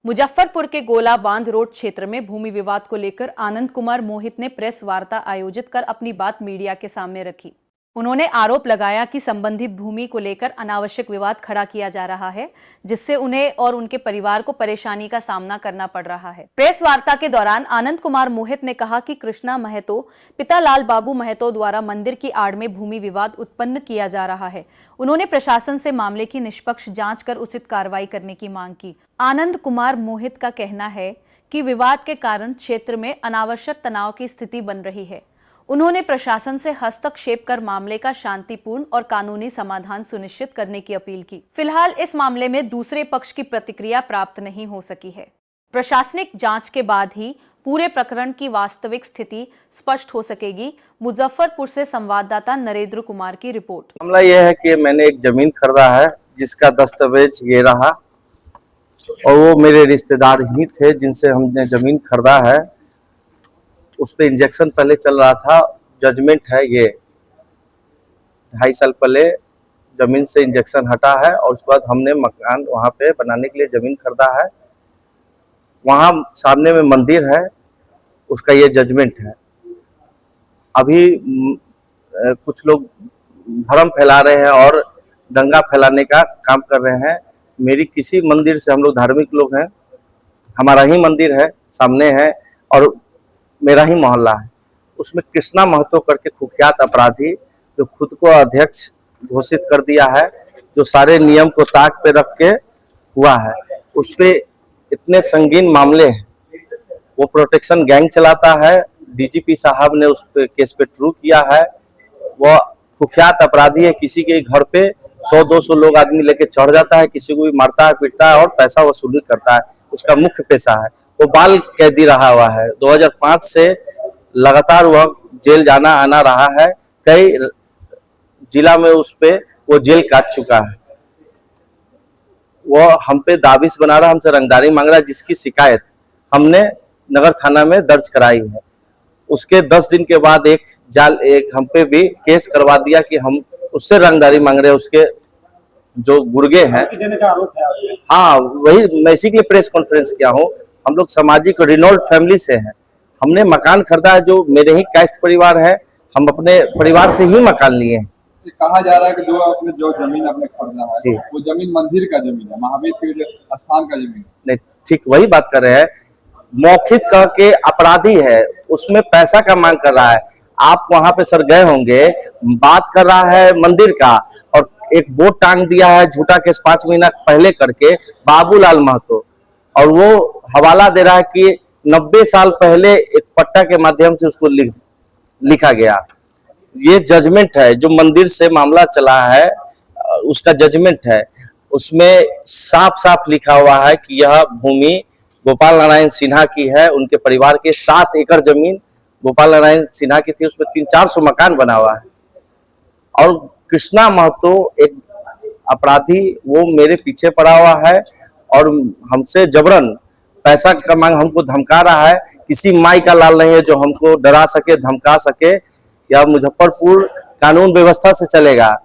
मुजफ्फरपुर के गोला बांध रोड क्षेत्र में भूमि विवाद को लेकर आनंद कुमार मोहित ने प्रेस वार्ता आयोजित कर अपनी बात मीडिया के सामने रखी। उन्होंने आरोप लगाया कि संबंधित भूमि को लेकर अनावश्यक विवाद खड़ा किया जा रहा है, जिससे उन्हें और उनके परिवार को परेशानी का सामना करना पड़ रहा है। प्रेस वार्ता के दौरान आनंद कुमार मोहित ने कहा कि कृष्णा महतो पिता लाल बाबू महतो द्वारा मंदिर की आड़ में भूमि विवाद उत्पन्न किया जा रहा है। उन्होंने प्रशासन से मामले की निष्पक्ष जांच कर उचित कार्रवाई करने की मांग की। आनंद कुमार मोहित का कहना है कि विवाद के कारण क्षेत्र में अनावश्यक तनाव की स्थिति बन रही है। उन्होंने प्रशासन से हस्तक्षेप कर मामले का शांतिपूर्ण और कानूनी समाधान सुनिश्चित करने की अपील की। फिलहाल इस मामले में दूसरे पक्ष की प्रतिक्रिया प्राप्त नहीं हो सकी है। प्रशासनिक जांच के बाद ही पूरे प्रकरण की वास्तविक स्थिति स्पष्ट हो सकेगी। मुजफ्फरपुर से संवाददाता नरेंद्र कुमार की रिपोर्ट। मामला यह है कि मैंने एक जमीन खरीदा है जिसका दस्तावेज ये रहा, और वो मेरे रिश्तेदार ही थे जिनसे हमने जमीन खरीदा है। उस पे इंजेक्शन पहले चल रहा था, जजमेंट है ये 2.5 साल पहले जमीन से इंजेक्शन हटा है, और उसके बाद हमने मकान वहाँ पे बनाने के लिए जमीन खरीदा है। वहाँ सामने में मंदिर है, उसका ये जजमेंट है। अभी कुछ लोग भ्रम फैला रहे हैं और दंगा फैलाने का काम कर रहे हैं। मेरी किसी मंदिर से, हम लोग धार्मिक लोग हैं, हमारा ही मंदिर है, सामने है और मेरा ही मोहल्ला है। उसमें कृष्णा महतो करके कुख्यात अपराधी जो खुद को अध्यक्ष घोषित कर दिया है, जो सारे नियम को ताक पे रख के हुआ है, उस पे इतने संगीन मामले हैं। वो प्रोटेक्शन गैंग चलाता है, डीजीपी साहब ने उस पे केस पे ट्रू किया है। वो कुख्यात अपराधी है, किसी के घर पे 100-200 लोग आदमी लेके चढ़ जाता है, किसी को भी मारता है, पीटता है और पैसा वसूली करता है। उसका मुख्य पेशा है। वो बाल कैदी रहा हुआ है, 2005 से लगातार वह जेल जाना आना रहा है। कई जिला में उस पे वो जेल काट चुका है। वो हम पे दाविश बना रहा, हमसे रंगदारी मांग रहा है, जिसकी शिकायत हमने नगर थाना में दर्ज कराई है। उसके 10 दिन के बाद एक हम पे भी केस करवा दिया कि हम उससे रंगदारी मांग रहे हैं। उसके जो गुर्गे हैं, हाँ वही मैं इसी के लिए प्रेस कॉन्फ्रेंस किया हूँ। हम लोग सामाजिक रिनोल्ड फैमिली से हैं। हमने मकान खरीदा है, जो मेरे ही कायस्थ परिवार है, हम अपने परिवार से ही मकान लिए हैं। कहा जा रहा है कि जो जमीन आपने खरीदा है जी, वो जमीन मंदिर का जमीन है, महावीर के स्थान का जमीन नहीं, ठीक वही बात कर रहे हैं। मौखिक कह के अपराधी है, उसमें पैसा का मांग कर रहा है। आप वहां पे सर गए होंगे, बात कर रहा है मंदिर का, और एक बोर्ड टांग दिया है झूठा केस 5 महीना पहले करके बाबूलाल महतो, और वो हवाला दे रहा है कि 90 साल पहले एक पट्टा के माध्यम से उसको लिखा गया। ये जजमेंट है, जो मंदिर से मामला चला है उसका जजमेंट है। उसमें साफ साफ लिखा हुआ है कि यह भूमि गोपाल नारायण सिन्हा की है। उनके परिवार के 7 एकड़ जमीन गोपाल नारायण सिन्हा की थी, उसमें 300-400 मकान बना हुआ है। और कृष्णा महतो एक अपराधी, वो मेरे पीछे पड़ा हुआ है और हमसे जबरन पैसा का मांग, हमको धमका रहा है। किसी माई का लाल नहीं है जो हमको डरा सके, धमका सके। या मुजफ्फरपुर कानून व्यवस्था से चलेगा,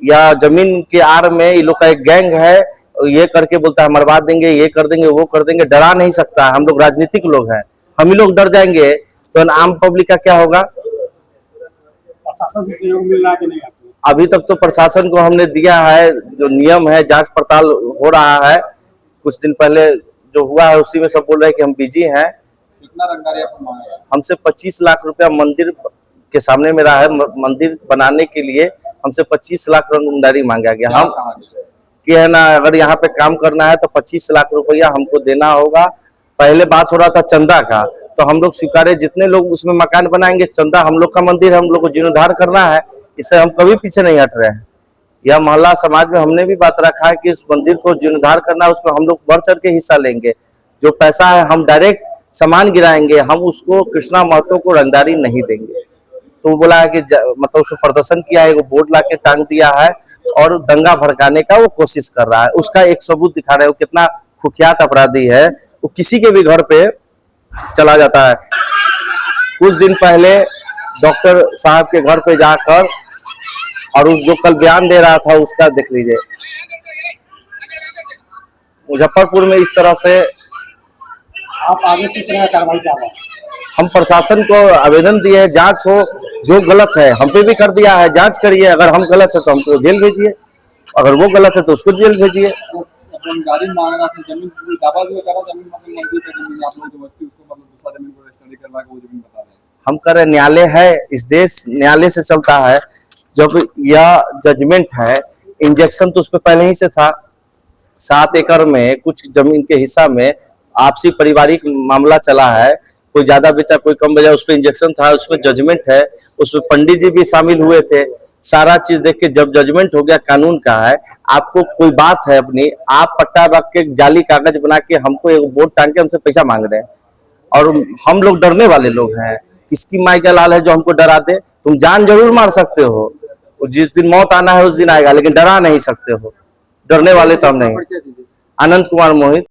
या जमीन के आड़ में ये लोग का एक गैंग है, ये करके बोलता है मरवा देंगे, ये कर देंगे, वो कर देंगे। डरा नहीं सकता। हम लोग राजनीतिक लोग हैं, हम ही लोग डर जाएंगे तो आम पब्लिक का क्या होगा? प्रशासन से सहयोग मिल रहा कि नहीं? अभी तक तो प्रशासन को हमने दिया है, जो नियम है, जांच पड़ताल हो रहा है। कुछ दिन पहले जो हुआ है उसी में सब बोल रहे हैं कि हम बिजी हैं। कितना रंगदारी आपको मांगा है? हमसे 25 लाख रुपया मंदिर के सामने में रहा है। मंदिर बनाने के लिए हमसे 25 लाख रंगदारी मांगा गया। हम कि है ना, अगर यहाँ पे काम करना है तो 25 लाख रुपया हमको देना होगा। पहले बात हो रहा था चंदा का, तो हम लोग स्वीकारे, जितने लोग उसमें मकान बनाएंगे, चंदा हम लोग का मंदिर है, हम लोग को जीर्णोद्धार करना है। इससे हम कभी पीछे नहीं हट रहे हैं। यह मोहल्ला समाज में हमने भी बात रखा है कि इस मंदिर को जीर्णोद्धार करना है, उसमें हम लोग बढ़ चढ़ के हिस्सा लेंगे। जो पैसा है हम डायरेक्ट सामान गिराएंगे, हम उसको कृष्णा महतो को रंगदारी नहीं देंगे। तो वो बोला है कि मतलब उसको प्रदर्शन किया है, वो बोर्ड ला के टांग दिया है और दंगा भड़काने का वो कोशिश कर रहा है। उसका एक सबूत दिखा रहे हैं। वो कितना कुख्यात अपराधी है, वो किसी के भी घर पे चला जाता है। कुछ दिन पहले डॉक्टर साहब के घर पे जाकर, और उस जो कल बयान दे रहा था उसका देख लीजिए, मुजफ्फरपुर में इस तरह से आप आगे किस तरह कार्रवाई चाह रहे हैं? हम प्रशासन को आवेदन दिए हैं, जांच हो, जो गलत है हम पे भी कर दिया है, जांच करिए, अगर हम गलत है तो हमको जेल भेजिए, अगर वो गलत है तो उसको जेल भेजिए। अपन गाड़ी मांग रहा था, जमीन पूरी दावा जो करा, जमीन मतलब मंदिर का जमीन आप लोग जो बस्ती उसको मतलब दूसरा जमीन को रजिस्ट्री करवा के वो जमीन बता रहे हैं। हम कह रहे न्यायालय है, इस देश न्यायालय से चलता है। जब यह जजमेंट है, इंजेक्शन तो उस पर पहले ही से था। 7 एकड़ में कुछ जमीन के हिस्सा में आपसी पारिवारिक मामला चला है, कोई ज्यादा बेचा कोई कम बेचा, उस पर इंजेक्शन था, उसमें जजमेंट है, उसमें पंडित जी भी शामिल हुए थे। सारा चीज देख के जब जजमेंट हो गया, कानून का है, आपको कोई बात है अपनी, आप पट्टा रख के जाली कागज बना के हमको एक बोर्ड टांग के हमसे पैसा मांग रहे हैं, और हम लोग डरने वाले लोग हैं। किसकी माई का लाल है जो हमको डरा दे? तुम जान जरूर मार सकते हो, जिस दिन मौत आना है उस दिन आएगा, लेकिन डरा नहीं सकते हो। डरने वाले तो हम नहीं। आनंद कुमार मोहित।